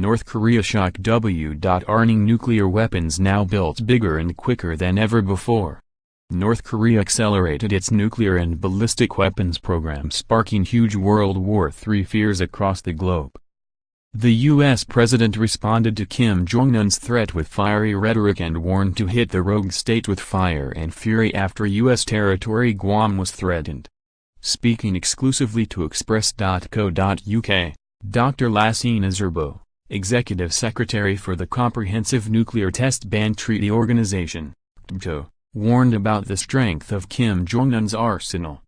North Korea shock w.arning nuclear weapons now built bigger and quicker than ever before. North Korea accelerated its nuclear and ballistic weapons program, sparking huge World War III fears across the globe. The U.S. president responded to Kim Jong-un's threat with fiery rhetoric and warned to hit the rogue state with fire and fury after U.S. territory Guam was threatened. Speaking exclusively to Express.co.uk, Dr. Lassina Zerbo, Executive Secretary for the Comprehensive Nuclear Test Ban Treaty Organization, CTBTO, warned about the strength of Kim Jong-un's arsenal.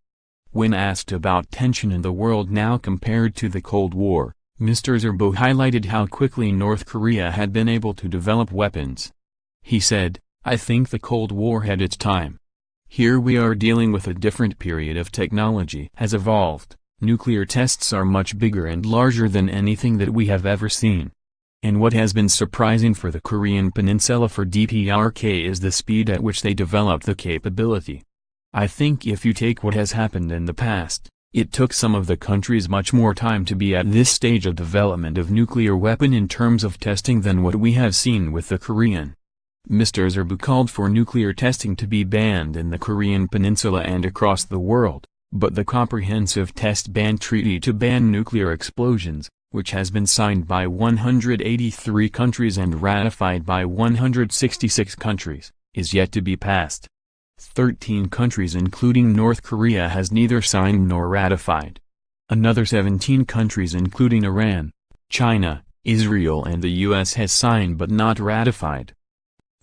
When asked about tension in the world now compared to the Cold War, Mr. Zerbo highlighted how quickly North Korea had been able to develop weapons. He said, "I think the Cold War had its time. Here we are dealing with a different period of technology has evolved. Nuclear tests are much bigger and larger than anything that we have ever seen. And what has been surprising for the Korean Peninsula for DPRK is the speed at which they developed the capability. I think if you take what has happened in the past, it took some of the countries much more time to be at this stage of development of nuclear weapon in terms of testing than what we have seen with the Korean." Mr. Zerbo called for nuclear testing to be banned in the Korean Peninsula and across the world, but the Comprehensive Test Ban Treaty to ban nuclear explosions, which has been signed by 183 countries and ratified by 166 countries, is yet to be passed. 13 countries including North Korea has neither signed nor ratified. Another 17 countries including Iran, China, Israel and the US has signed but not ratified.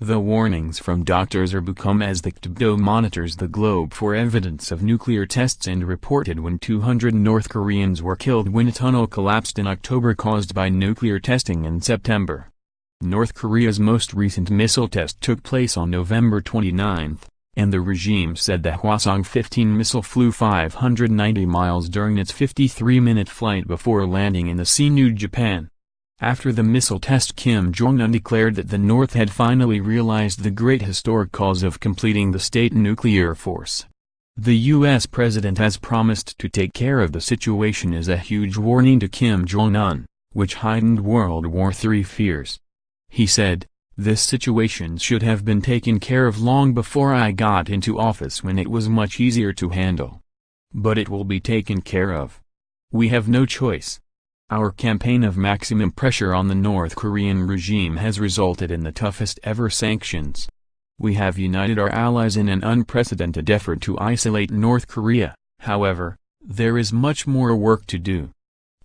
The warnings from Dr. Zerbo come as the CTBTO monitors the globe for evidence of nuclear tests and reported when 200 North Koreans were killed when a tunnel collapsed in October caused by nuclear testing in September. North Korea's most recent missile test took place on November 29, and the regime said the Hwasong-15 missile flew 590 miles during its 53-minute flight before landing in the Sinu, Japan. After the missile test, Kim Jong-un declared that the North had finally realized the great historic cause of completing the state nuclear force. The U.S. president has promised to take care of the situation as a huge warning to Kim Jong-un, which heightened World War III fears. He said, "This situation should have been taken care of long before I got into office when it was much easier to handle. But it will be taken care of. We have no choice." Our campaign of maximum pressure on the North Korean regime has resulted in the toughest ever sanctions. We have united our allies in an unprecedented effort to isolate North Korea. However, there is much more work to do.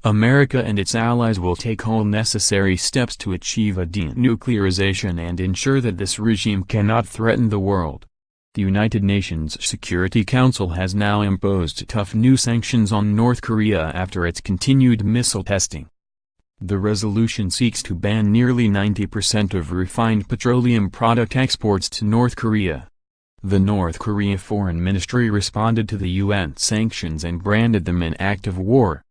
America and its allies will take all necessary steps to achieve a denuclearization and ensure that this regime cannot threaten the world. The United Nations Security Council has now imposed tough new sanctions on North Korea after its continued missile testing. The resolution seeks to ban nearly 90% of refined petroleum product exports to North Korea. The North Korea Foreign Ministry responded to the UN sanctions and branded them an act of war.